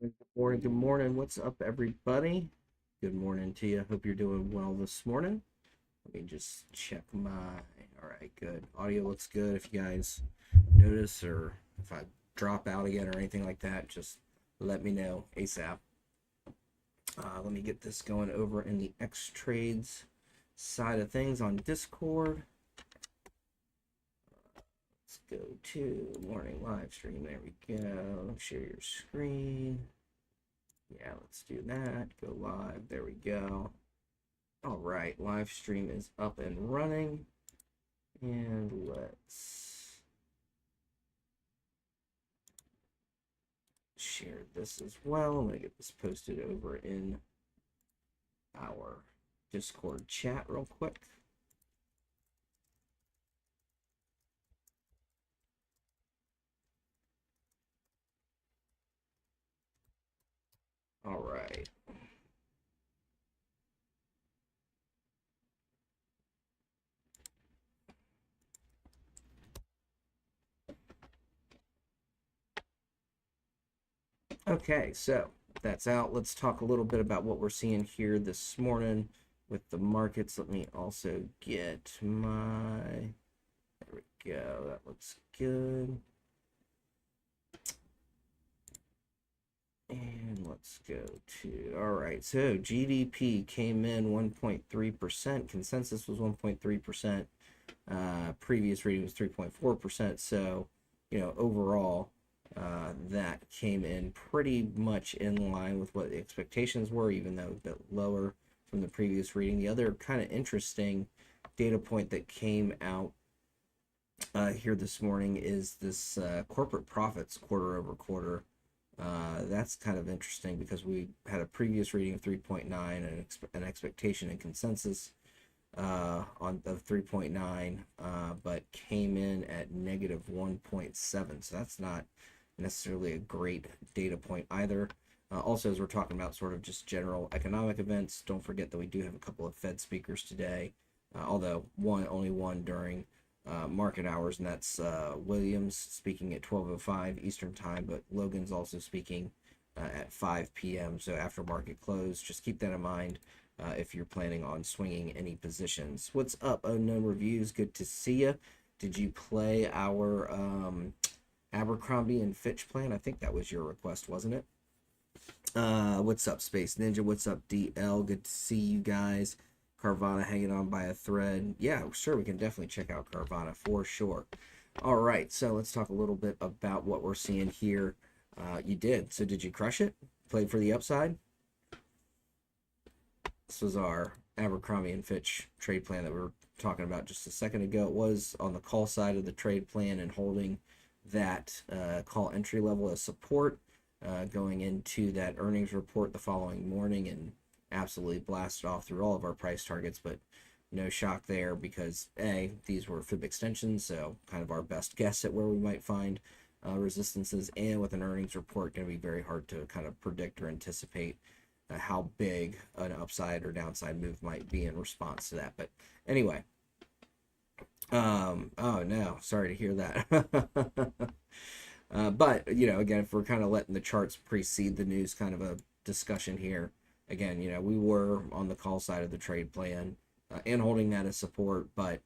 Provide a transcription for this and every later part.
Good morning, good morning. What's up, everybody? Good morning to you. Hope you're doing well this morning. Let me just check my. All right, good. Audio looks good. If you guys notice or if I drop out again or anything like that, just let me know ASAP. Let me get this going over in the Xtrades side of things on Discord. Let's go to morning live stream. There we go. Share your screen. Yeah, let's do that. Go live. There we go. All right, live stream is up and running. And let's share this as well. I'm going to get this posted over in our Discord chat real quick. All right. Okay, so that's out. Let's talk a little bit about what we're seeing here this morning with the markets. Let me also get my. There we go. That looks good. And let's go to, all right, so GDP came in 1.3%. Consensus was 1.3%. Previous reading was 3.4%. So, overall, that came in pretty much in line with what the expectations were, even though a bit lower from the previous reading. The other kind of interesting data point that came out here this morning is this corporate profits quarter over quarter. That's kind of interesting because we had a previous reading of 3.9 and an expectation and consensus of 3.9, but came in at negative 1.7. So that's not necessarily a great data point either. Also, as we're talking about sort of just general economic events, don't forget that we do have a couple of Fed speakers today, although only one during market hours, and that's Williams speaking at 12:05 Eastern time, but Logan's also speaking at 5 p.m. So after market close, just keep that in mind if you're planning on swinging any positions. What's up, Unknown Reviews? Good to see you. Did you play our Abercrombie and Fitch plan? I think that was your request, wasn't it? What's up, Space Ninja? What's up, DL? Good to see you guys. Carvana hanging on by a thread. Yeah, sure, we can definitely check out Carvana for sure. All right, so let's talk a little bit about what we're seeing here. You did. So did you crush it? Played for the upside? This was our Abercrombie and Fitch trade plan that we were talking about just a second ago. It was on the call side of the trade plan and holding that call entry level as support going into that earnings report the following morning and absolutely blasted off through all of our price targets, but no shock there because these were fib extensions, so kind of our best guess at where we might find resistances, and with an earnings report going to be very hard to kind of predict or anticipate how big an upside or downside move might be in response to that. But anyway, oh no, sorry to hear that. But again, if we're kind of letting the charts precede the news, kind of a discussion here. Again, we were on the call side of the trade plan and holding that as support. But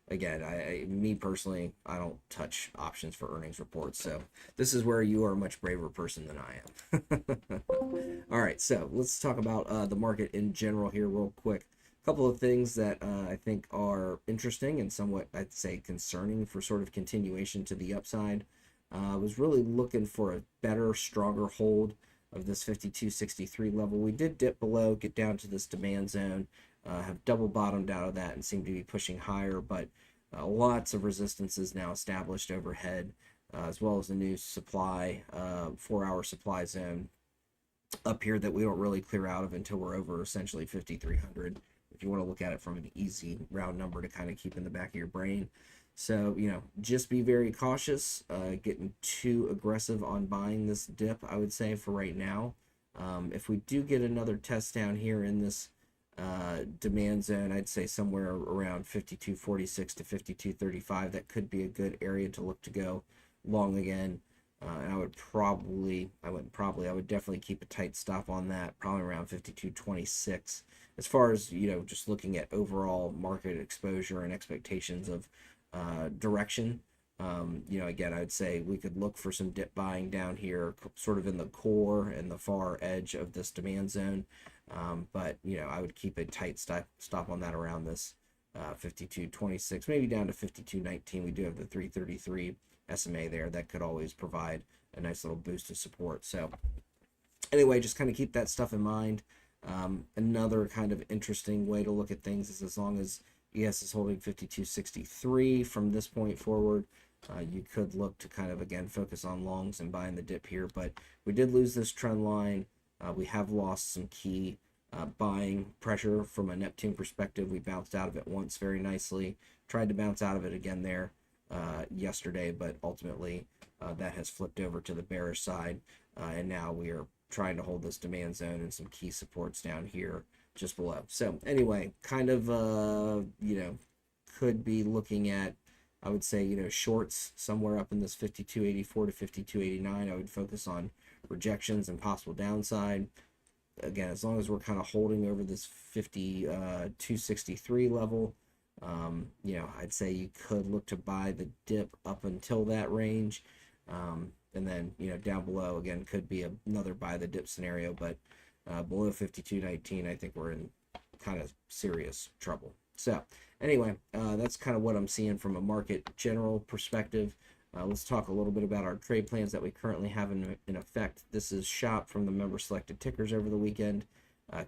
again, me personally, I don't touch options for earnings reports. So this is where you are a much braver person than I am. All right, so let's talk about the market in general here real quick. A couple of things that I think are interesting and somewhat, I'd say, concerning for sort of continuation to the upside. I was really looking for a better, stronger hold of this 52.63 level. We did dip below, get down to this demand zone, have double bottomed out of that and seem to be pushing higher, but lots of resistances now established overhead, as well as the new supply, 4-hour supply zone up here that we don't really clear out of until we're over essentially 5,300. If you want to look at it from an easy round number to kind of keep in the back of your brain. So, just be very cautious, getting too aggressive on buying this dip, I would say, for right now. If we do get another test down here in this demand zone, I'd say somewhere around 52.46 to 52.35, that could be a good area to look to go long again. And I would definitely keep a tight stop on that, probably around 52.26. As far as, just looking at overall market exposure and expectations of direction, again, I would say we could look for some dip buying down here, sort of in the core and the far edge of this demand zone. But, I would keep a tight stop on that around this 52.26, maybe down to 52.19. We do have the 333 SMA there that could always provide a nice little boost of support. So anyway, just kind of keep that stuff in mind. Another kind of interesting way to look at things is as long as ES is holding 52.63 from this point forward, you could look to kind of, again, focus on longs and buying the dip here. But we did lose this trend line. We have lost some key buying pressure from a Neptune perspective. We bounced out of it once very nicely, tried to bounce out of it again there yesterday, but ultimately that has flipped over to the bearish side, and now we are trying to hold this demand zone and some key supports down here just below. So anyway, kind of could be looking at, I would say, shorts somewhere up in this 52.84 to 52.89. I would focus on rejections and possible downside. Again, as long as we're kind of holding over this 52.63 level, I'd say you could look to buy the dip up until that range. And then, down below, again, could be another buy the dip scenario. But below 52.19, I think we're in kind of serious trouble. So anyway, that's kind of what I'm seeing from a market general perspective. Let's talk a little bit about our trade plans that we currently have in effect. This is shop from the member selected tickers over the weekend.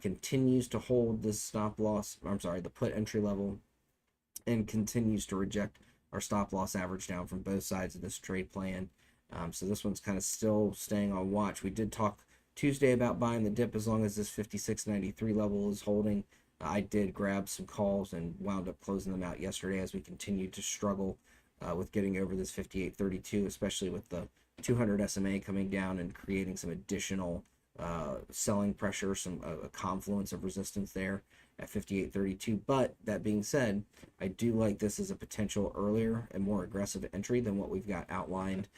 Continues to hold this stop loss, the put entry level, and continues to reject our stop loss average down from both sides of this trade plan. So this one's kind of still staying on watch. We did talk Tuesday about buying the dip as long as this 56.93 level is holding. I did grab some calls and wound up closing them out yesterday as we continued to struggle with getting over this 58.32, especially with the 200 SMA coming down and creating some additional selling pressure, a confluence of resistance there at 58.32. But that being said, I do like this as a potential earlier and more aggressive entry than what we've got outlined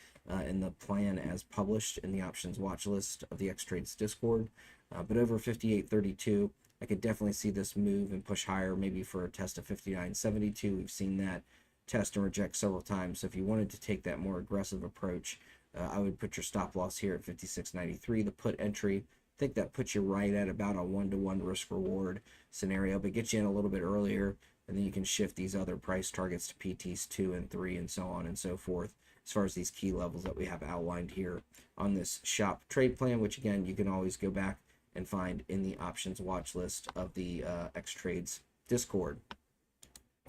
in the plan as published in the options watch list of the Xtrades Discord. But over 58.32, I could definitely see this move and push higher, maybe for a test of 59.72. We've seen that test and reject several times. So if you wanted to take that more aggressive approach, I would put your stop loss here at 56.93. The put entry, I think that puts you right at about a 1-to-1 risk reward scenario, but gets you in a little bit earlier, and then you can shift these other price targets to PTs 2 and 3 and so on and so forth, as far as these key levels that we have outlined here on this shop trade plan, which again, you can always go back and find in the options watch list of the Xtrades Discord.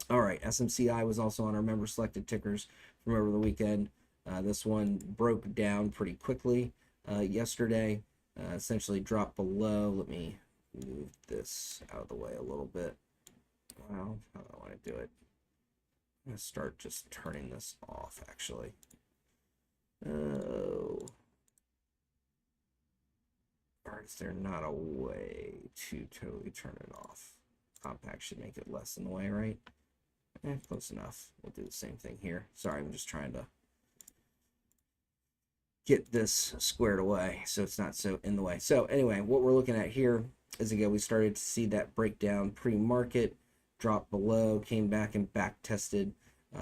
All right, SMCI was also on our member selected tickers from over the weekend. This one broke down pretty quickly yesterday, essentially dropped below. Let me move this out of the way a little bit. Well, how do I want to do it? I'm going to start just turning this off, actually. Oh. Or is there not a way to totally turn it off? Compact should make it less in the way, right? Close enough. We'll do the same thing here. Sorry, I'm just trying to get this squared away so it's not so in the way. So anyway, what we're looking at here is, again, we started to see that breakdown pre-market, drop below, came back and back tested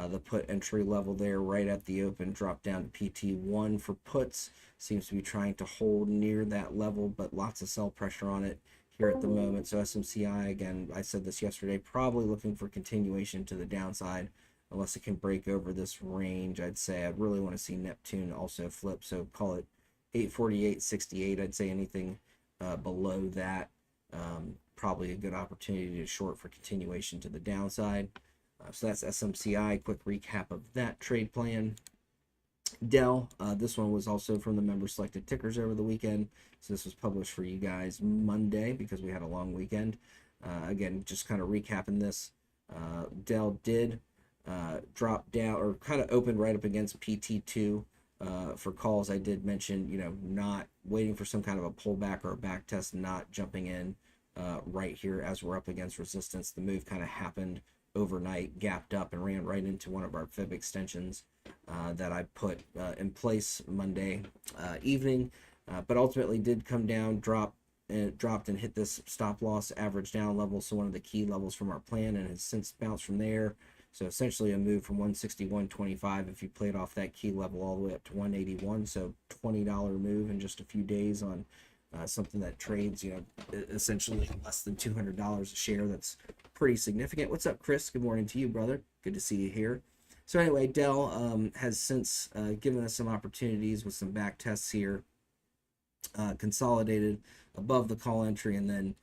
the put entry level there right at the open, dropped down to PT1 for puts. Seems to be trying to hold near that level, but lots of sell pressure on it here at the moment. So SMCI, again, I said this yesterday, probably looking for continuation to the downside unless it can break over this range. I'd say I'd really want to see Neptune also flip, so call it 848.68. I'd say anything below that, probably a good opportunity to short for continuation to the downside. So that's SMCI. Quick recap of that trade plan. Dell, this one was also from the member selected tickers over the weekend, so this was published for you guys Monday because we had a long weekend. Again, just kind of recapping this, Dell did drop down, or kind of opened right up against PT2 for calls. I did mention, not waiting for some kind of a pullback or a back test, not jumping in right here as we're up against resistance. The move kind of happened overnight, gapped up and ran right into one of our fib extensions that I put in place Monday evening, but ultimately did come down, dropped and hit this stop loss average down level, so one of the key levels from our plan, and has since bounced from there. So essentially a move from 161.25 if you played off that key level all the way up to 181. So $20 move in just a few days on something that trades, essentially less than $200 a share. That's pretty significant. What's up, Chris? Good morning to you, brother. Good to see you here. So anyway, Dell has since given us some opportunities with some back tests here, consolidated above the call entry, and then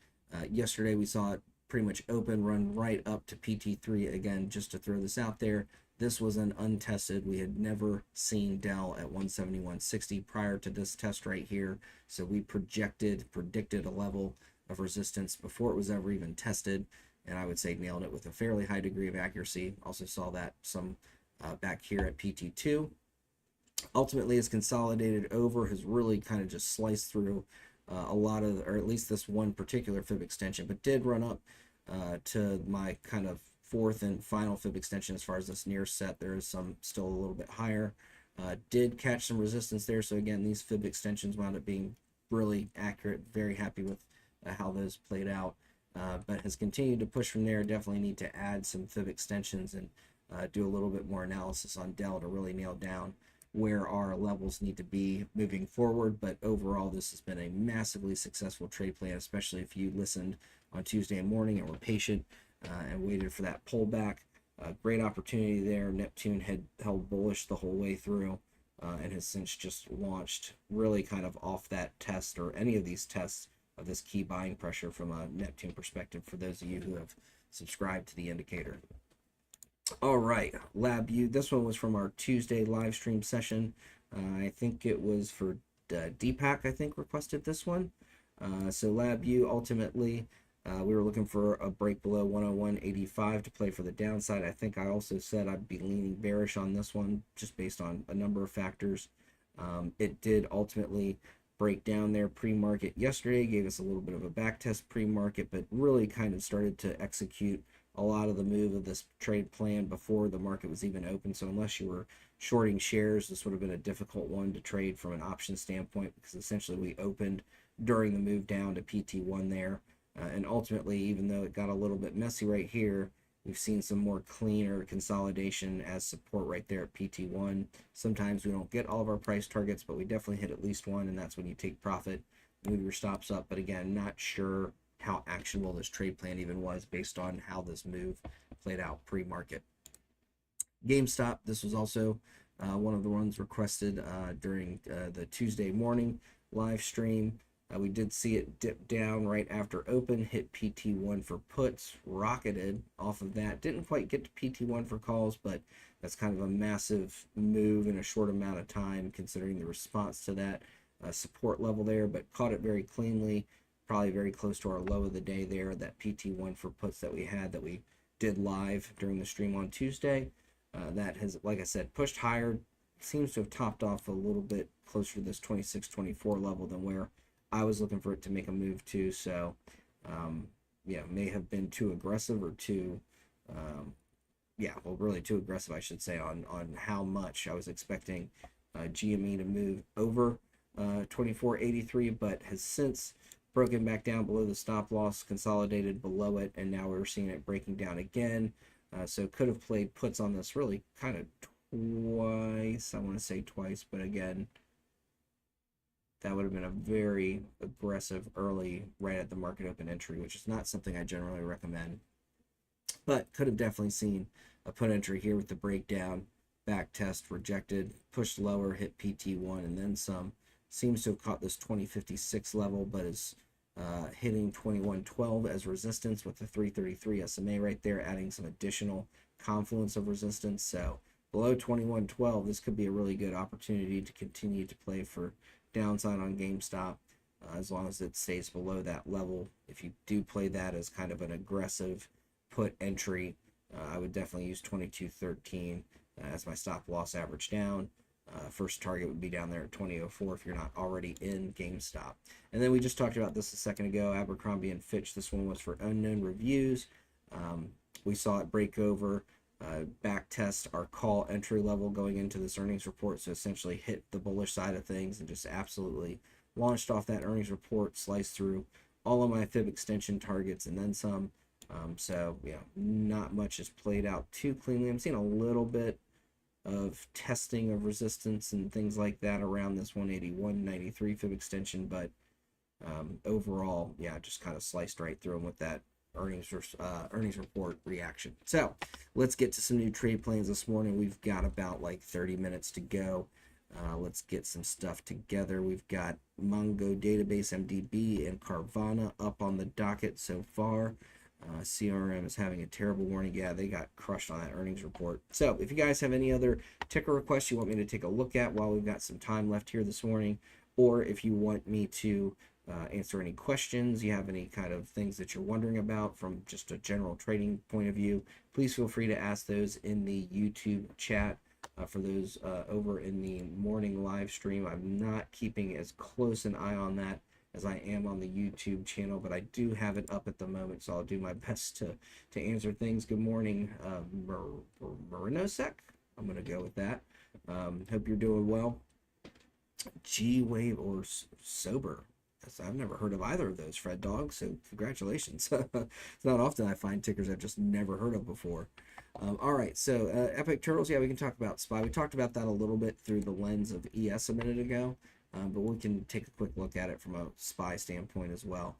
yesterday we saw it pretty much open, run right up to PT3 again. Just to throw this out there, this was an untested. We had never seen Dell at 171.60 prior to this test right here, so we predicted a level of resistance before it was ever even tested, and I would say nailed it with a fairly high degree of accuracy. Also saw that some back here at PT2. Ultimately is consolidated over, has really kind of just sliced through a lot of, or at least this one particular fib extension, but did run up to my kind of fourth and final fib extension as far as this near set. There is some still a little bit higher. Did catch some resistance there, so again, these fib extensions wound up being really accurate. Very happy with how those played out, but has continued to push from there. Definitely need to add some fib extensions and do a little bit more analysis on Dell to really nail down where our levels need to be moving forward. But overall, this has been a massively successful trade plan, especially if you listened on Tuesday morning and were patient and waited for that pullback. Great opportunity there. Neptune had held bullish the whole way through and has since just launched really kind of off that test, or any of these tests of this key buying pressure from a Neptune perspective, for those of you who have subscribed to the indicator. All right, LabVIEW. This one was from our Tuesday live stream session. I think it was for Deepak, I think, requested this one. So LabVIEW, ultimately, we were looking for a break below 101.85 to play for the downside. I think I also said I'd be leaning bearish on this one just based on a number of factors. It did ultimately break down there pre-market yesterday, gave us a little bit of a back test pre-market, but really kind of started to execute a lot of the move of this trade plan before the market was even open. So unless you were shorting shares, this would have been a difficult one to trade from an option standpoint, because essentially we opened during the move down to PT1 there. And ultimately, even though it got a little bit messy right here, we've seen some more cleaner consolidation as support right there at PT1. Sometimes we don't get all of our price targets, but we definitely hit at least one, and that's when you take profit, move your stops up. But again, not sure how actionable this trade plan even was based on how this move played out pre-market. GameStop, this was also one of the ones requested during the Tuesday morning live stream. We did see it dip down right after open, hit PT1 for puts, rocketed off of that. Didn't quite get to PT1 for calls, but that's kind of a massive move in a short amount of time considering the response to that support level there, but caught it very cleanly. Probably very close to our low of the day there, that PT1 for puts that we had, that we did live during the stream on Tuesday. That has, like I said, pushed higher. Seems to have topped off a little bit closer to this 26-24 level than where I was looking for it to make a move to. So, yeah, may have been too aggressive, or too, really too aggressive, I should say, on how much I was expecting GME to move over 24.83, but has since broken back down below the stop loss, consolidated below it, and now we're seeing it breaking down again. So could have played puts on this really kind of twice. I want to say twice, but again, that would have been a very aggressive early right at the market open entry, which is not something I generally recommend. But could have definitely seen a put entry here with the breakdown, back test, rejected, pushed lower, hit PT1, and then some. Seems to have caught this 2056 level, but is hitting 2112 as resistance with the 333 SMA right there, adding some additional confluence of resistance. So below 2112, this could be a really good opportunity to continue to play for downside on GameStop, as long as it stays below that level. If you do play that as kind of an aggressive put entry, I would definitely use 2213 as my stop loss average down. First target would be down there at 2004 if you're not already in GameStop. And then we just talked about this a second ago, Abercrombie and Fitch. This one was for unknown reviews. We saw it break over, back test our call entry level going into this earnings report. So essentially hit the bullish side of things and just absolutely launched off that earnings report, sliced through all of my fib extension targets and then some. So yeah, not much has played out too cleanly. I'm seeing a little bit of testing of resistance and things like that around this 181.93 fib extension, but overall, yeah, just kind of sliced right through them with that earnings report reaction. So let's get to some new trade plans this morning. We've got about like 30 minutes to go. Let's get some stuff together. We've got Mongo Database, MDB, and Carvana up on the docket so far. CRM is having a terrible morning. Yeah, they got crushed on that earnings report. So if you guys have any other ticker requests you want me to take a look at while we've got some time left here this morning, or if you want me to answer any questions, you have any kind of things that you're wondering about from just a general trading point of view, please feel free to ask those in the YouTube chat. For those over in the morning live stream, I'm not keeping as close an eye on that as I am on the YouTube channel, but I do have it up at the moment, so I'll do my best to answer things. Good morning, Marinosec. I'm going to go with that. Hope you're doing well. G-Wave or Sober. I've never heard of either of those, Fred Dog, so congratulations. It's not often I find tickers I've just never heard of before. All right, so Epic Turtles, yeah, we can talk about SPY. We talked about that a little bit through the lens of ES a minute ago, but we can take a quick look at it from a SPY standpoint as well.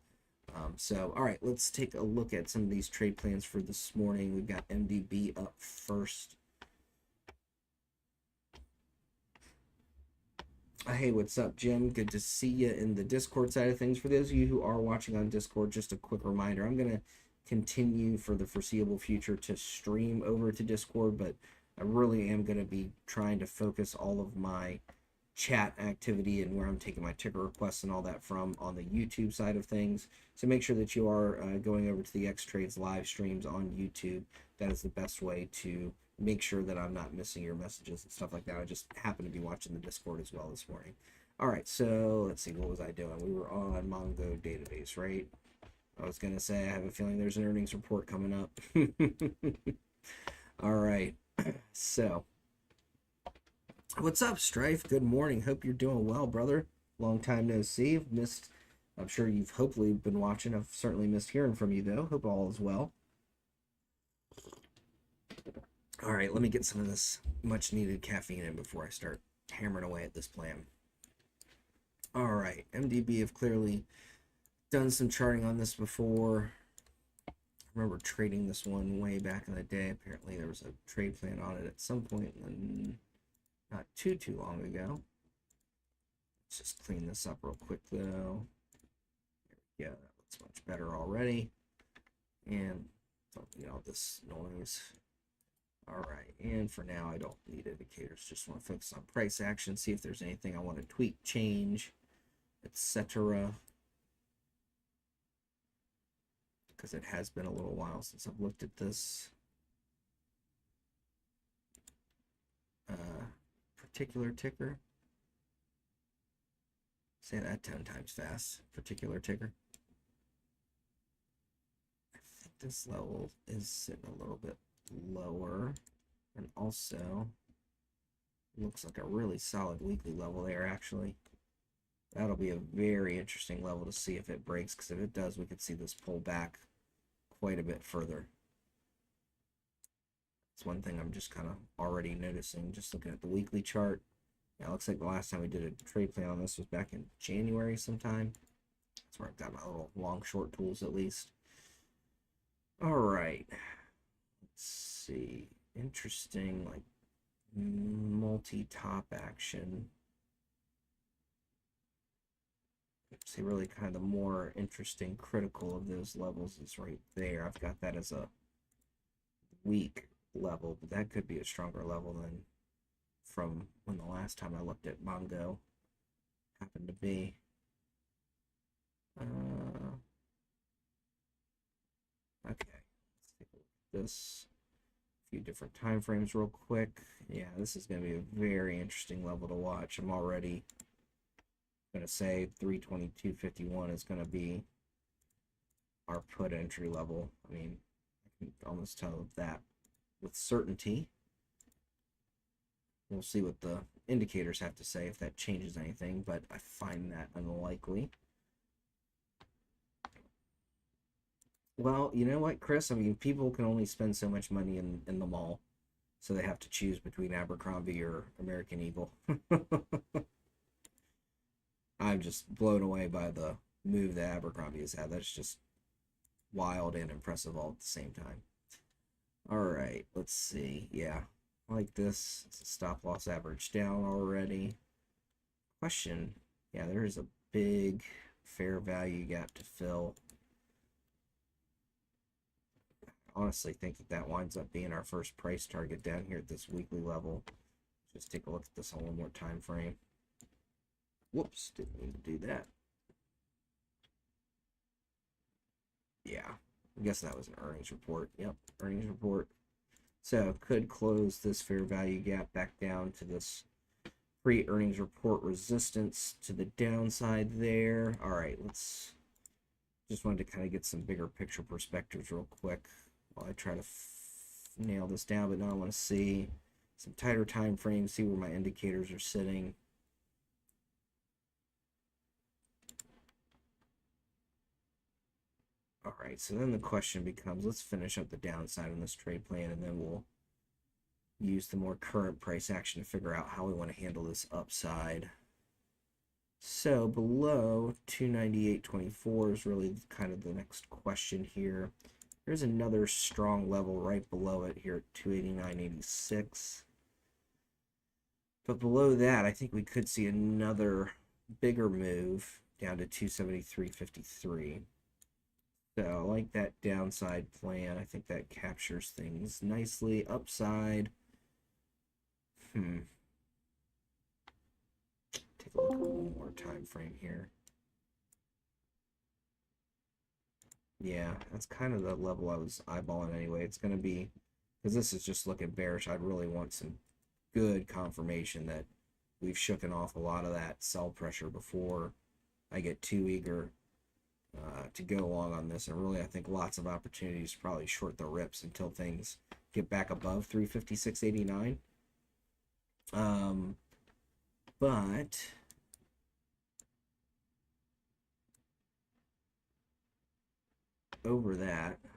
So, all right, let's take a look at some of these trade plans for this morning. We've got MDB up first. Hey, what's up, Jim? Good to see you in the Discord side of things. For those of you who are watching on Discord, just a quick reminder, I'm going to continue for the foreseeable future to stream over to Discord, but I really am going to be trying to focus all of my chat activity and where I'm taking my ticker requests and all that from on the YouTube side of things. So make sure that you are going over to the Xtrades live streams on YouTube. That is the best way to make sure that I'm not missing your messages and stuff like that. I just happen to be watching the Discord as well this morning. All right, so let's see, what was I doing? We were on Mongo Database, right? I was going to say, I have a feeling there's an earnings report coming up. All right, so what's up, Strife? Good morning. Hope you're doing well, brother. Long time no see. I'm sure you've hopefully been watching. I've certainly missed hearing from you, though. Hope all is well. All right, let me get some of this much needed caffeine in before I start hammering away at this plan. All right, MDB have clearly done some charting on this before. I remember trading this one way back in the day. Apparently there was a trade plan on it at some point, and not too long ago. Let's just clean this up real quick, though. There we go. That looks much better already. And don't need all this noise. All right, and for now, I don't need indicators. Just want to focus on price action, see if there's anything I want to tweak, change, etc. Because it has been a little while since I've looked at this particular ticker. Say that 10 times fast. Particular ticker. I think this level is sitting a little bit lower, and also looks like a really solid weekly level there. Actually, that'll be a very interesting level to see if it breaks, because if it does, we could see this pull back quite a bit further. It's one thing I'm just kind of already noticing just looking at the weekly chart. Yeah, it looks like the last time we did a trade plan on this was back in January sometime. That's where I've got my little long short tools at least. All right, see, interesting, like multi-top action. See, really kind of the more interesting critical of those levels is right there. I've got that as a weak level, but that could be a stronger level than from when the last time I looked at Mongo happened to be. Okay, let's take a look at this. A few different time frames real quick. Yeah, this is going to be a very interesting level to watch. I'm already going to say 322.51 is going to be our put entry level. I mean, I almost tell that with certainty. We'll see what the indicators have to say if that changes anything, but I find that unlikely. Well, you know what, Chris? I mean, people can only spend so much money in the mall, so they have to choose between Abercrombie or American Eagle. I'm just blown away by the move that Abercrombie has had. That's just wild and impressive all at the same time. All right, let's see. Yeah, I like this. It's a stop loss average down already. Question. Yeah, there's a big fair value gap to fill. I honestly think that winds up being our first price target down here at this weekly level. Just take a look at this on one more time frame. Whoops, didn't mean to do that. Yeah, I guess that was an earnings report. Yep, earnings report. So could close this fair value gap back down to this pre-earnings report resistance to the downside there. All right, let's just wanted to kind of get some bigger picture perspectives real quick while I try to nail this down. But now I want to see some tighter time frames, see where my indicators are sitting. All right, so then the question becomes, let's finish up the downside on this trade plan, and then we'll use the more current price action to figure out how we want to handle this upside. So below 298.24 is really kind of the next question here. There's another strong level right below it here at 289.86. But below that, I think we could see another bigger move down to 273.53. So I like that downside plan. I think that captures things nicely. Upside. Take a look at one more time frame here. Yeah, that's kind of the level I was eyeballing anyway. It's going to be, because this is just looking bearish, I'd really want some good confirmation that we've shooken off a lot of that sell pressure before I get too eager to go along on this. And really, I think lots of opportunities to probably short the rips until things get back above 356.89. But over that, I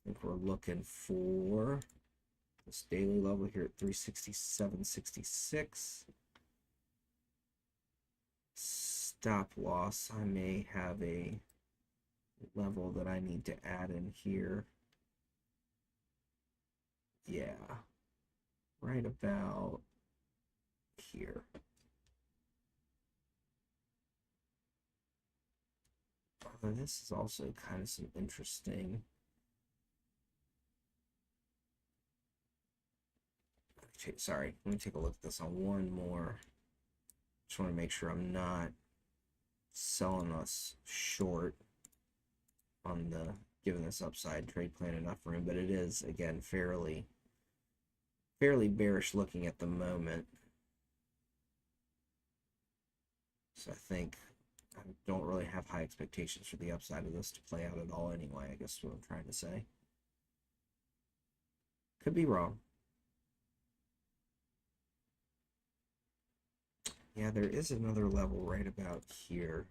think we're looking for this daily level here at 367.66. Stop loss, I may have a level that I need to add in here. Yeah, right about here. Although this is also kind of some interesting. Sorry, let me take a look at this on one more. Just want to make sure I'm not selling us short on the giving this upside trade plan enough room, but it is again fairly bearish looking at the moment. So I think I don't really have high expectations for the upside of this to play out at all anyway, I guess is what I'm trying to say. Could be wrong. Yeah, there is another level right about here.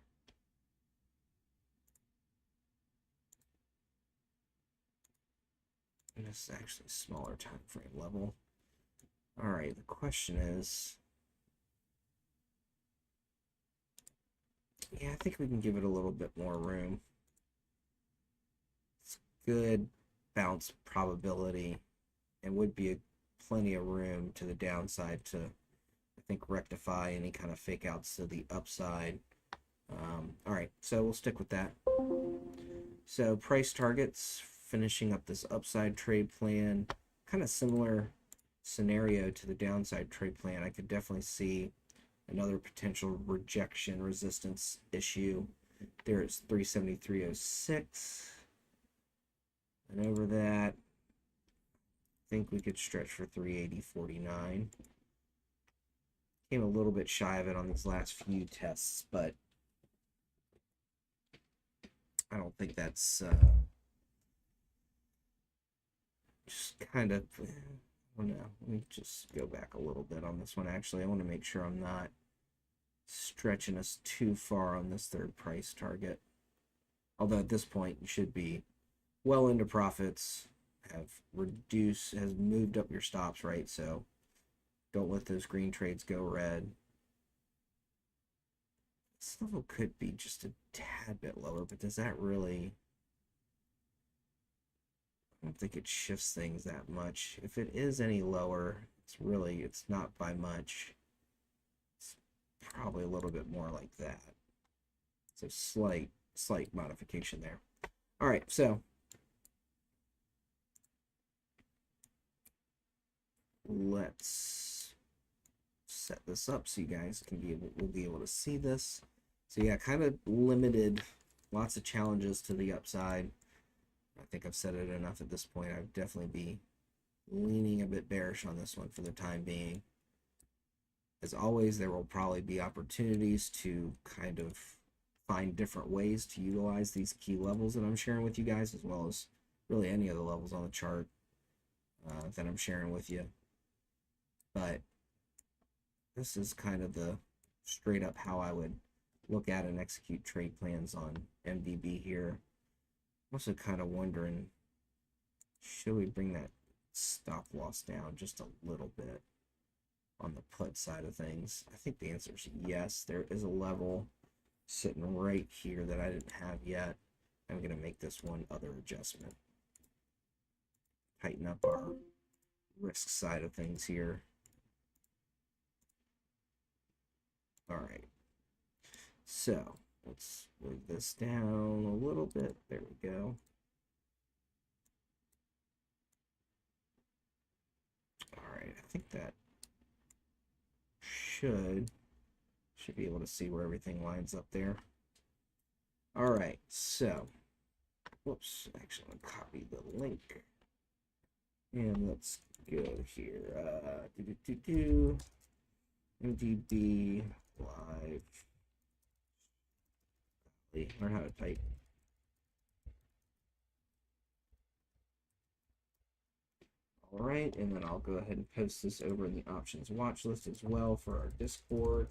And this is actually a smaller time frame level. All right, the question is, yeah, I think we can give it a little bit more room. It's good bounce probability and would be plenty of room to the downside to, I think, rectify any kind of fake outs to the upside. All right, so we'll stick with that. So price targets, finishing up this upside trade plan, kind of similar scenario to the downside trade plan. I could definitely see another potential rejection resistance issue. There it's 373.06. And over that, I think we could stretch for 380.49. Came a little bit shy of it on these last few tests, but I don't think that's just kind of, I don't know. Let me just go back a little bit on this one. Actually, I want to make sure I'm not stretching us too far on this third price target. Although at this point, you should be well into profits, have moved up your stops, right? So don't let those green trades go red. This level could be just a tad bit lower, but does that really... I don't think it shifts things that much. If it is any lower, it's not by much. It's probably a little bit more like that. So slight modification there. All right, so let's set this up so you guys will be able to see this. So yeah, kind of limited, lots of challenges to the upside. I think I've said it enough at this point. I'd definitely be leaning a bit bearish on this one for the time being. As always, there will probably be opportunities to kind of find different ways to utilize these key levels that I'm sharing with you guys, as well as really any of the levels on the chart that I'm sharing with you. But this is kind of the straight up how I would look at and execute trade plans on MDB here. I'm also kind of wondering, should we bring that stop loss down just a little bit on the put side of things? I think the answer is yes. There is a level sitting right here that I didn't have yet. I'm going to make this one other adjustment. Tighten up our risk side of things here. All right. So let's move this down a little bit. There we go. All right. I think that should be able to see where everything lines up there. All right. So, whoops. Actually, I'm going to copy the link. And let's go here. MDB live. Learn how to type. All right, and then I'll go ahead and post this over in the options watch list as well for our Discord.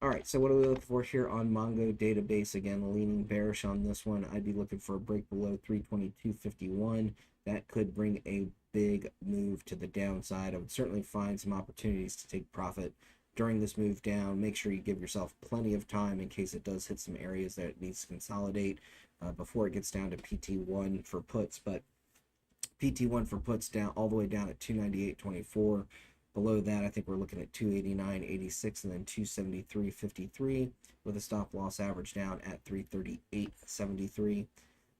All right, so what are we looking for here on Mongo database? Again, leaning bearish on this one. I'd be looking for a break below 322.51. That could bring a big move to the downside. I would certainly find some opportunities to take profit during this move down. Make sure you give yourself plenty of time in case it does hit some areas that it needs to consolidate before it gets down to PT1 for puts. But PT1 for puts down all the way down at 298.24. Below that, I think we're looking at 289.86 and then 273.53 with a stop loss average down at 338.73.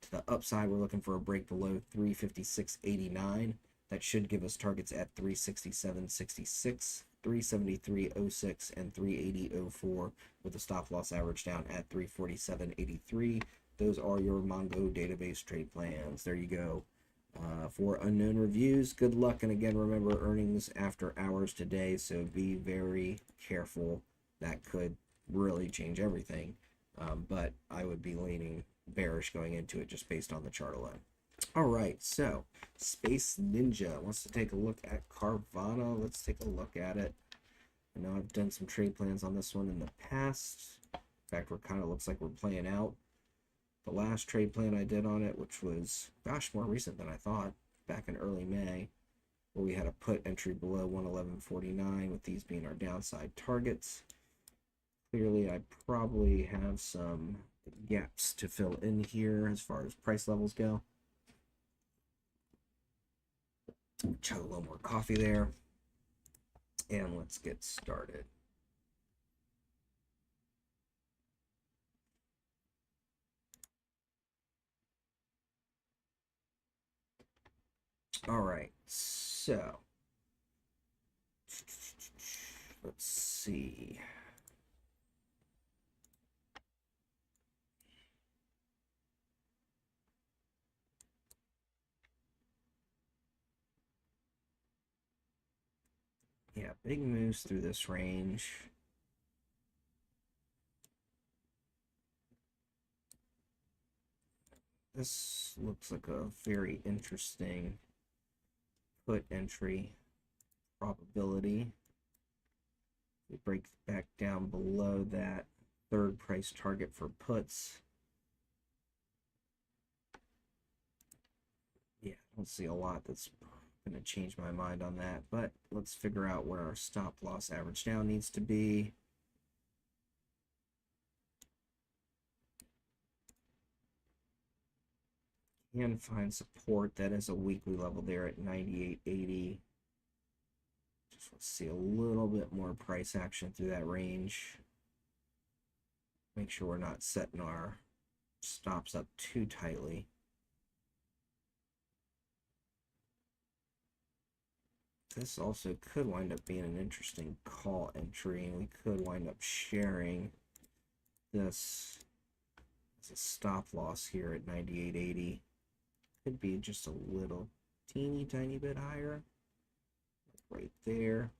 To the upside, we're looking for a break below 356.89. That should give us targets at 367.66, 373.06, and 380.04 with a stop loss average down at 347.83. Those are your Mongo database trade plans. There you go. For unknown reviews, good luck. And again, remember, earnings after hours today, so be very careful. That could really change everything. But I would be leaning bearish going into it just based on the chart alone. All right, so Space Ninja wants to take a look at Carvana. Let's take a look at it. I know I've done some trade plans on this one in the past. In fact, we're kind of looks like we're playing out the last trade plan I did on it, which was, gosh, more recent than I thought, back in early May, where we had a put entry below 111.49, with these being our downside targets. Clearly, I probably have some gaps to fill in here as far as price levels go. Chug a little more coffee there, and let's get started. All right, so let's see. Yeah, big moves through this range. This looks like a very interesting put entry probability. We break back down below that third price target for puts. Yeah, I don't see a lot that's going to change my mind on that, but let's figure out where our stop loss average down needs to be. Can find support. That is a weekly level there at 98.80. Just let's see a little bit more price action through that range. Make sure we're not setting our stops up too tightly. This also could wind up being an interesting call entry, and we could wind up sharing this as a stop loss here at 98.80. Could be just a little teeny tiny bit higher. Right there.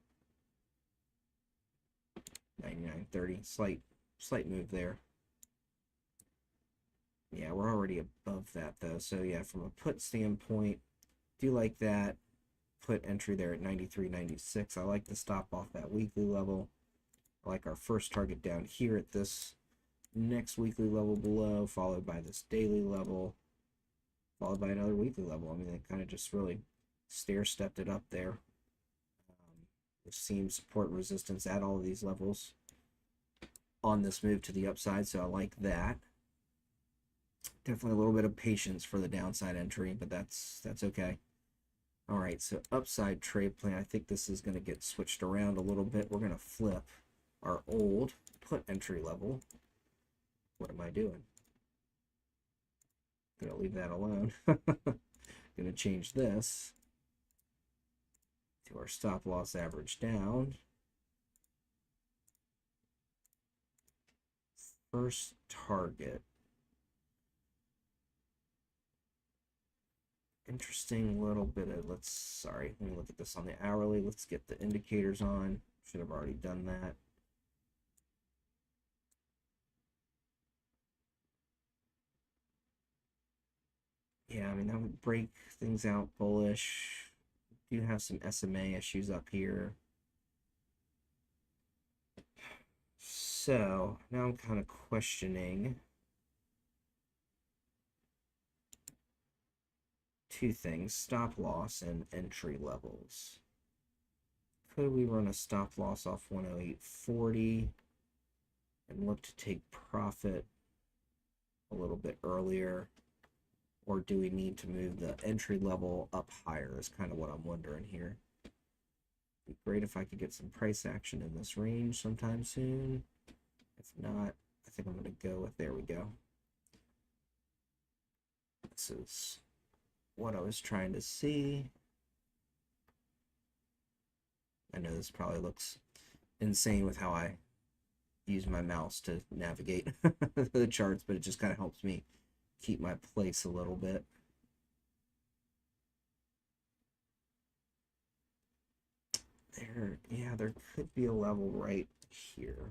99.30. Slight move there. Yeah, we're already above that though. So yeah, from a put standpoint, do like that. Put entry there at 93.96. I like the stop off that weekly level. I like our first target down here at this next weekly level below, followed by this daily level, followed by another weekly level. I mean, they kind of just really stair-stepped it up there. We've seen support resistance at all of these levels on this move to the upside, so I like that. Definitely a little bit of patience for the downside entry, but that's okay. All right, so upside trade plan. I think this is going to get switched around a little bit. We're going to flip our old put entry level. What am I doing? Gonna leave that alone. Gonna change this to our stop loss average down. First target. Interesting little bit of, let me look at this on the hourly. Let's get the indicators on. Should have already done that. Yeah, I mean, that would break things out bullish. Do have some SMA issues up here. So now I'm kind of questioning two things: stop loss and entry levels. Could we run a stop loss off 108.40 and look to take profit a little bit earlier? Or do we need to move the entry level up higher is kind of what I'm wondering here. It'd be great if I could get some price action in this range sometime soon. If not, I think I'm going to go with, there we go. This is what I was trying to see. I know this probably looks insane with how I use my mouse to navigate the charts, but it just kind of helps me keep my place a little bit. There could be a level right here.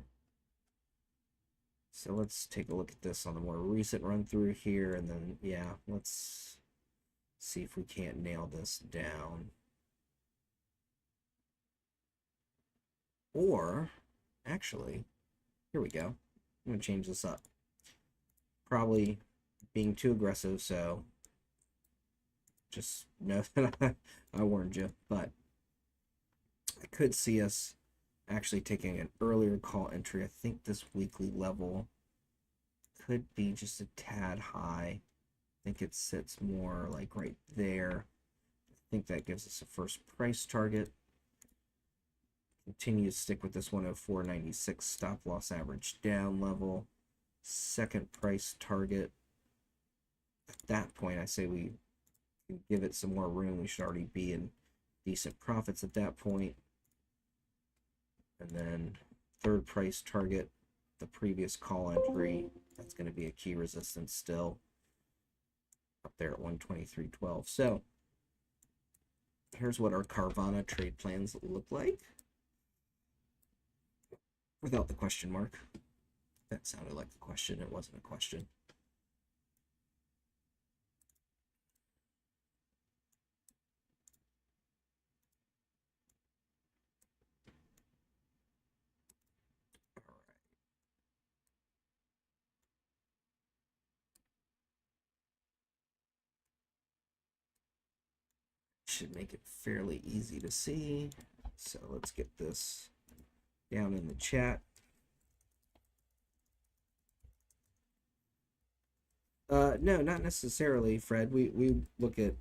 So let's take a look at this on the more recent run through here, and then yeah, let's see if we can't nail this down. Or actually, here we go. I'm gonna change this up. Probably being too aggressive, so just know that I warned you. But I could see us actually taking an earlier call entry. I think this weekly level could be just a tad high. I think it sits more like right there. I think that gives us a first price target. Continue to stick with this 104.96 stop loss average down level. Second price target. At that point, I say we can give it some more room. We should already be in decent profits at that point. And then third price target, the previous call entry, that's going to be a key resistance still up there at 123.12. So here's what our Carvana trade plans look like without the question mark. That sounded like a question. It wasn't a question. should make it fairly easy to see. So let's get this down in the chat. No, not necessarily, Fred. We look at,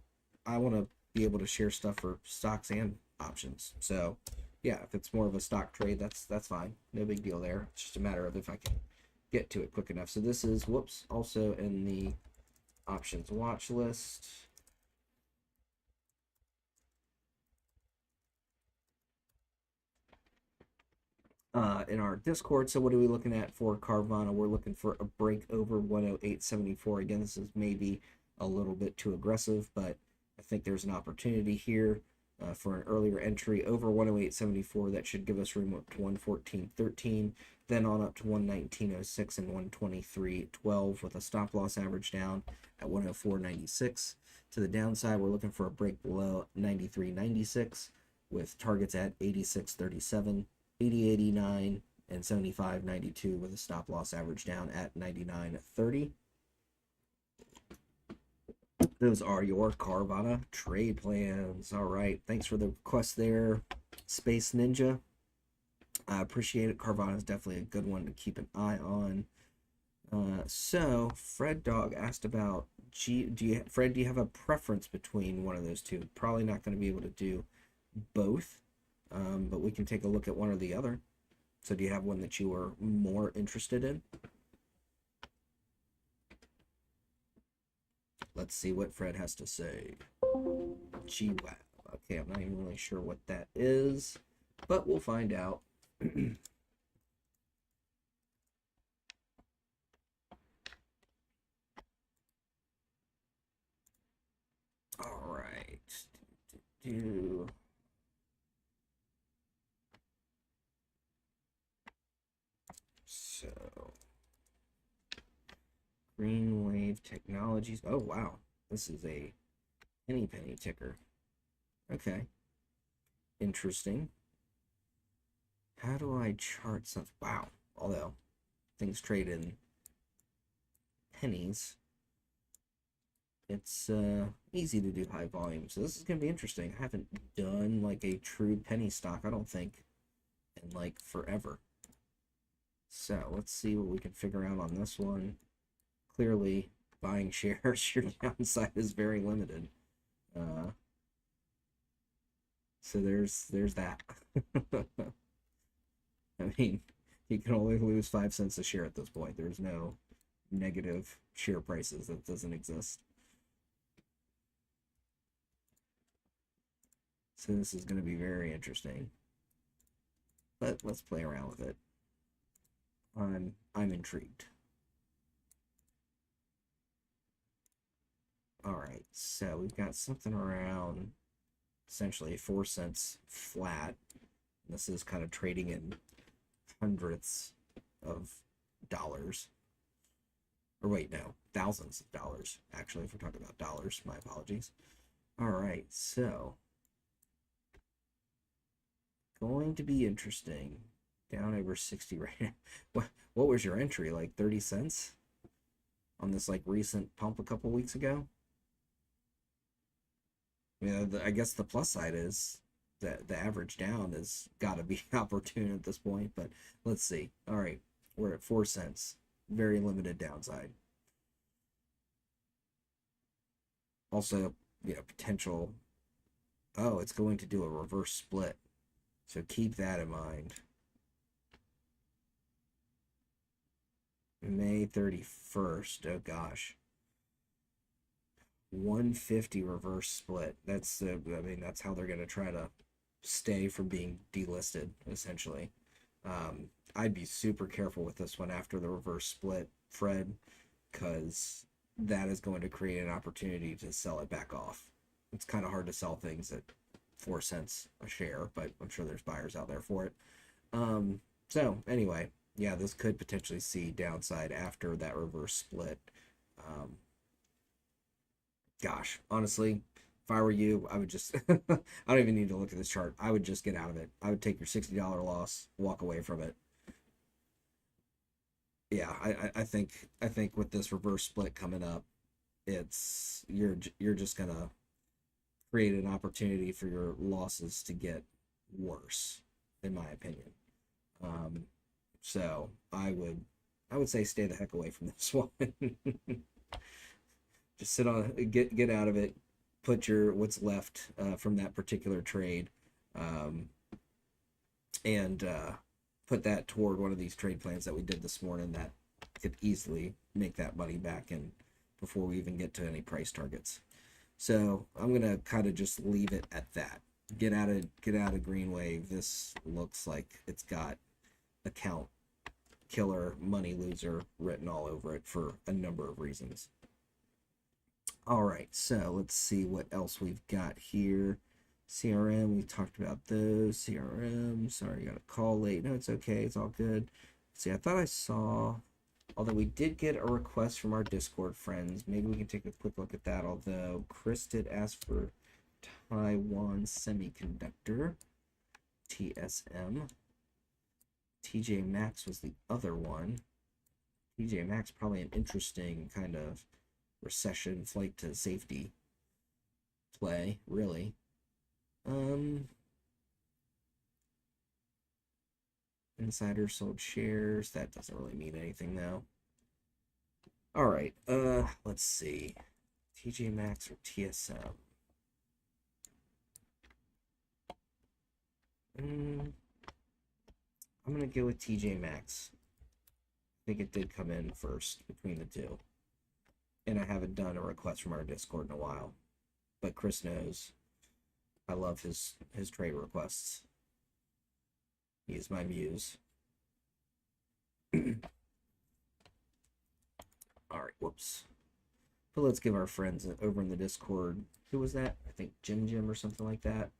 I want to be able to share stuff for stocks and options. So yeah, if it's more of a stock trade, that's fine. No big deal there. It's just a matter of if I can get to it quick enough. So this is, whoops, also in the options watch list. In our Discord. So what are we looking at for Carvana? We're looking for a break over 108.74. Again, this is maybe a little bit too aggressive, but I think there's an opportunity here for an earlier entry over 108.74. That should give us room up to 114.13, then on up to 119.06 and 123.12 with a stop loss average down at 104.96. To the downside, we're looking for a break below 93.96 with targets at 86.37. 80.89 and 75.92 with a stop loss average down at 99.30. Those are your Carvana trade plans. All right, thanks for the request there, Space Ninja. I appreciate it. Carvana is definitely a good one to keep an eye on. So Fred Dog asked about Fred, do you have a preference between one of those two? Probably not going to be able to do both. But we can take a look at one or the other. So do you have one that you are more interested in? Let's see what Fred has to say. GWAB. Okay, I'm not even really sure what that is, but we'll find out. All right. So, Green Wave Technologies. Oh, wow. This is a penny ticker. Okay. Interesting. How do I chart stuff? Wow. Although things trade in pennies, it's easy to do high volume. So this is going to be interesting. I haven't done like a true penny stock, I don't think, in like forever. So let's see what we can figure out on this one. Clearly, buying shares, your downside is very limited. So there's that. I mean, you can only lose 5 cents a share at this point. There's no negative share prices. That doesn't exist. So this is going to be very interesting. But let's play around with it. I'm intrigued. All right, so we've got something around essentially 4 cents flat. This is kind of trading in hundredths of dollars. Or wait, no, thousands of dollars, actually, if we're talking about dollars. My apologies. All right, so going to be interesting. Down over 60 right now. What was your entry? Like 30 cents on this like recent pump a couple weeks ago? I guess the plus side is that the average down has got to be opportune at this point, but let's see. All right, we're at 4 cents. Very limited downside. Also, potential. Oh, it's going to do a reverse split. So keep that in mind. May 31st. Oh gosh. 150 reverse split. That's that's how they're going to try to stay from being delisted, essentially. I'd be super careful with this one after the reverse split, Fred, because that is going to create an opportunity to sell it back off. It's kind of hard to sell things at 4 cents a share, but I'm sure there's buyers out there for it. So anyway, yeah, this could potentially see downside after that reverse split. Gosh, honestly, if I were you, I would just I don't even need to look at this chart. I would just get out of it. I would take your $60 loss, walk away from it. Yeah, I think with this reverse split coming up, it's you're just gonna create an opportunity for your losses to get worse, in my opinion. Um, so I would say stay the heck away from this one. Just sit on, get out of it. Put your what's left from that particular trade, um, and put that toward one of these trade plans that we did this morning that could easily make that money back in before we even get to any price targets. So I'm gonna kind of just leave it at that. Get out of Green Wave. This looks like it's got account killer, money loser written all over it for a number of reasons. All right, so let's see what else we've got here. CRM, we talked about those. CRM, sorry, got a call late. No, it's okay, it's all good. See, I thought I saw, although we did get a request from our Discord friends. Maybe we can take a quick look at that, although Chris did ask for Taiwan Semiconductor, TSM. TJ Maxx was the other one. TJ Maxx, probably an interesting kind of recession flight to safety play, really. Insider sold shares. That doesn't really mean anything though. All right. Let's see. TJ Maxx or TSM. I'm gonna go with TJ Maxx. I think it did come in first between the two. And I haven't done a request from our Discord in a while. But Chris knows I love his trade requests. He is my muse. Alright, whoops. But let's give our friends over in the Discord. Who was that? I think Jim or something like that.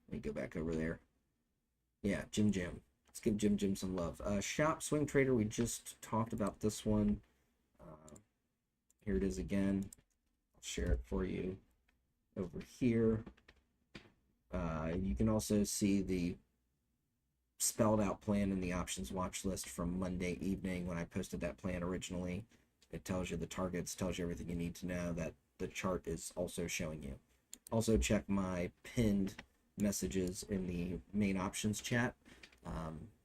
Let me go back over there. Yeah, Jim. Let's give Jim some love. Shop Swing Trader, we just talked about this one. Here it is again. I'll share it for you over here. You can also see the spelled out plan in the options watch list from Monday evening when I posted that plan originally. It tells you the targets, tells you everything you need to know that the chart is also showing you. Also check my pinned messages in the main options chat,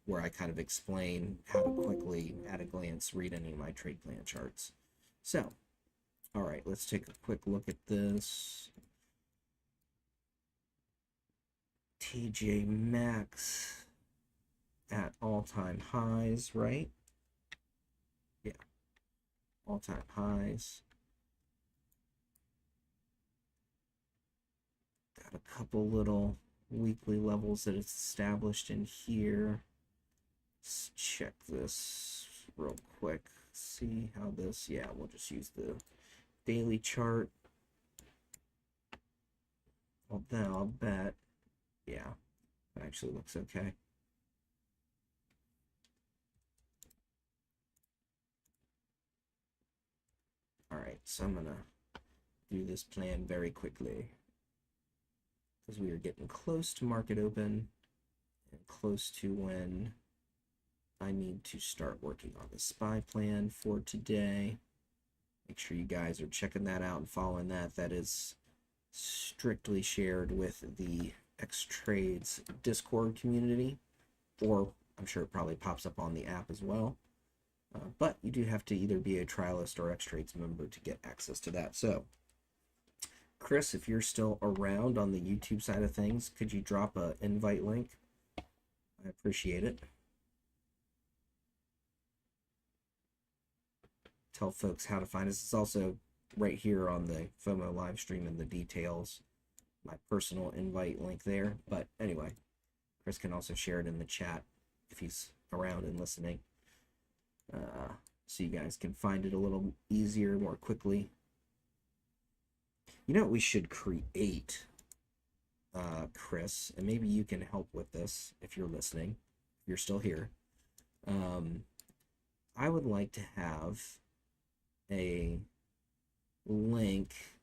where I kind of explain how to quickly, at a glance, read any of my trade plan charts. So, all right, let's take a quick look at this. TJ Maxx at all-time highs, right? Yeah, all-time highs. Got a couple little weekly levels that it's established in here. Let's check this real quick. See how this, yeah, we'll just use the daily chart. Although I'll bet, yeah, that actually looks okay. All right, so I'm gonna do this plan very quickly because we are getting close to market open and close to when I need to start working on the SPY plan for today. Make sure you guys are checking that out and following that. That is strictly shared with the Xtrades Discord community, or I'm sure it probably pops up on the app as well. But you do have to either be a trialist or Xtrades member to get access to that. So, Chris, if you're still around on the YouTube side of things, could you drop an invite link? I appreciate it. Tell folks how to find us. It's also right here on the FOMO live stream in the details. My personal invite link there. But anyway, Chris can also share it in the chat if he's around and listening. So you guys can find it a little easier, more quickly. You know what we should create, Chris, and maybe you can help with this if you're listening, if you're still here. I would like to have a link,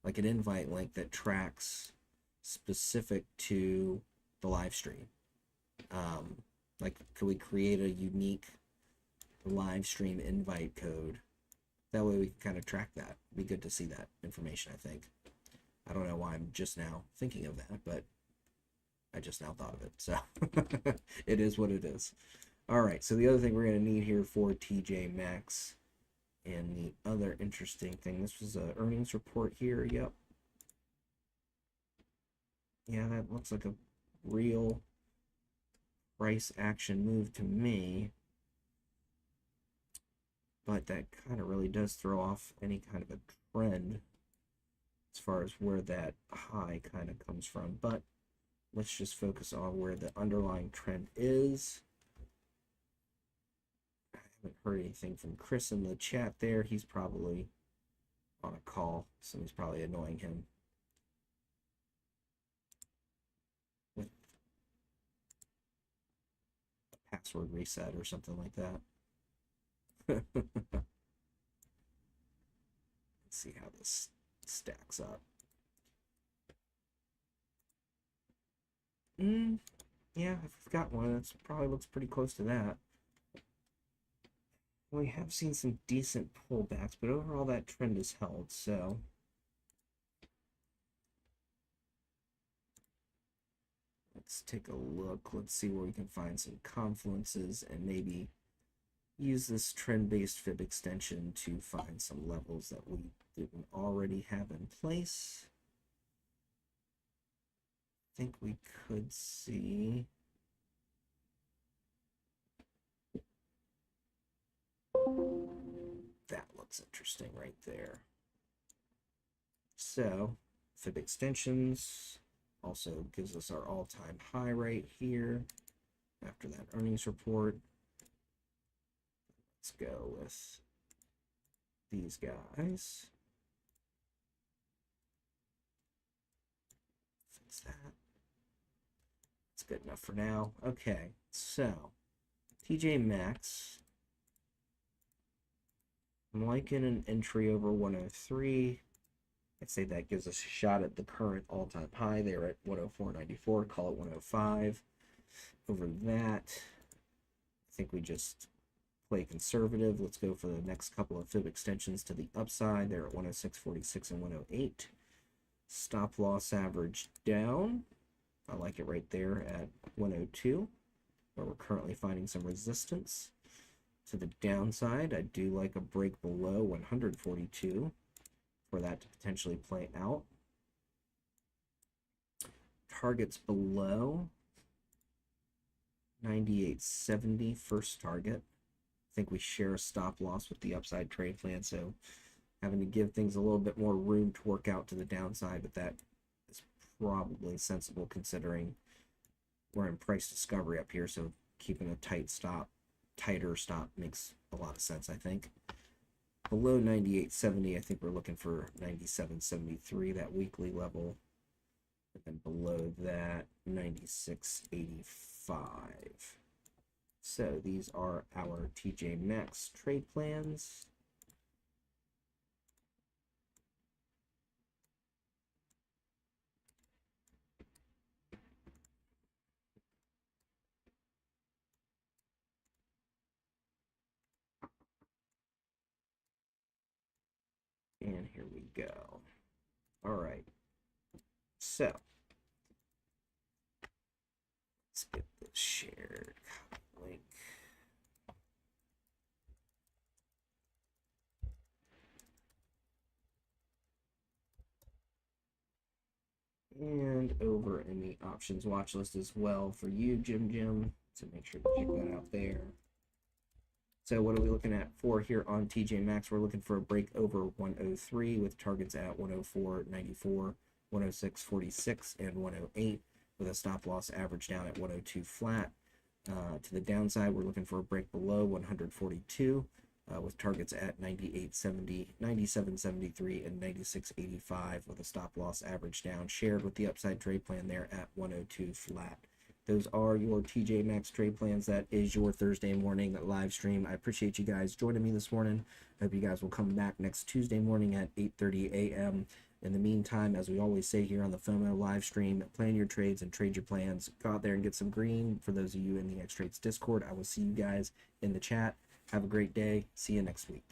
like an invite link that tracks specific to the live stream. Like, could we create a unique live stream invite code? That way we can kind of track that. It'd be good to see that information, I think. I don't know why I'm just now thinking of that, but I just now thought of it. So it is what it is. All right, so the other thing we're going to need here for TJ Maxx, and the other interesting thing, this was an earnings report here. Yep. Yeah, that looks like a real price action move to me. But that kind of really does throw off any kind of a trend as far as where that high kind of comes from. But let's just focus on where the underlying trend is. I haven't heard anything from Chris in the chat there. He's probably on a call. Somebody's probably annoying him with a password reset or something like that. Let's see how this stacks up. Yeah, I've got one. It probably looks pretty close to that. We have seen some decent pullbacks, but overall that trend is held, so let's take a look. Let's see where we can find some confluences and maybe use this trend-based fib extension to find some levels that we didn't already have in place. I think we could see that looks interesting right there. So fib extensions also gives us our all-time high right here after that earnings report. Let's go with these guys. Fix that. It's good enough for now. Okay, so TJ Maxx. I'm liking an entry over 103. I'd say that gives us a shot at the current all-time high there at 104.94. Call it 105. Over that, I think we just play conservative. Let's go for the next couple of fib extensions to the upside. They're at 106.46 and 108. Stop loss average down. I like it right there at 102, where we're currently finding some resistance. To the downside, I do like a break below 142 for that to potentially play out. Targets below 98.70 first target. I think we share a stop loss with the upside trade plan, so having to give things a little bit more room to work out to the downside, but that is probably sensible considering we're in price discovery up here, so keeping a tighter stop makes a lot of sense, I think. Below 98.70, I think we're looking for 97.73, that weekly level. And then below that, 96.85. So these are our TJ Maxx trade plans. And here we go. All right. So let's get this shared link. And over in the options watch list as well for you, Jim, to make sure to check that out there. So what are we looking at for here on TJ Maxx? We're looking for a break over 103 with targets at 104.94, 106.46, and 108 with a stop loss average down at 102 flat. To the downside, we're looking for a break below 142 with targets at 98.70, 97.73, and 96.85 with a stop loss average down, shared with the upside trade plan there at 102 flat. Those are your TJ Maxx trade plans. That is your Thursday morning live stream. I appreciate you guys joining me this morning. I hope you guys will come back next Tuesday morning at 8:30 a.m. In the meantime, as we always say here on the FOMO live stream, plan your trades and trade your plans. Go out there and get some green. For those of you in the Xtrades Discord, I will see you guys in the chat. Have a great day. See you next week.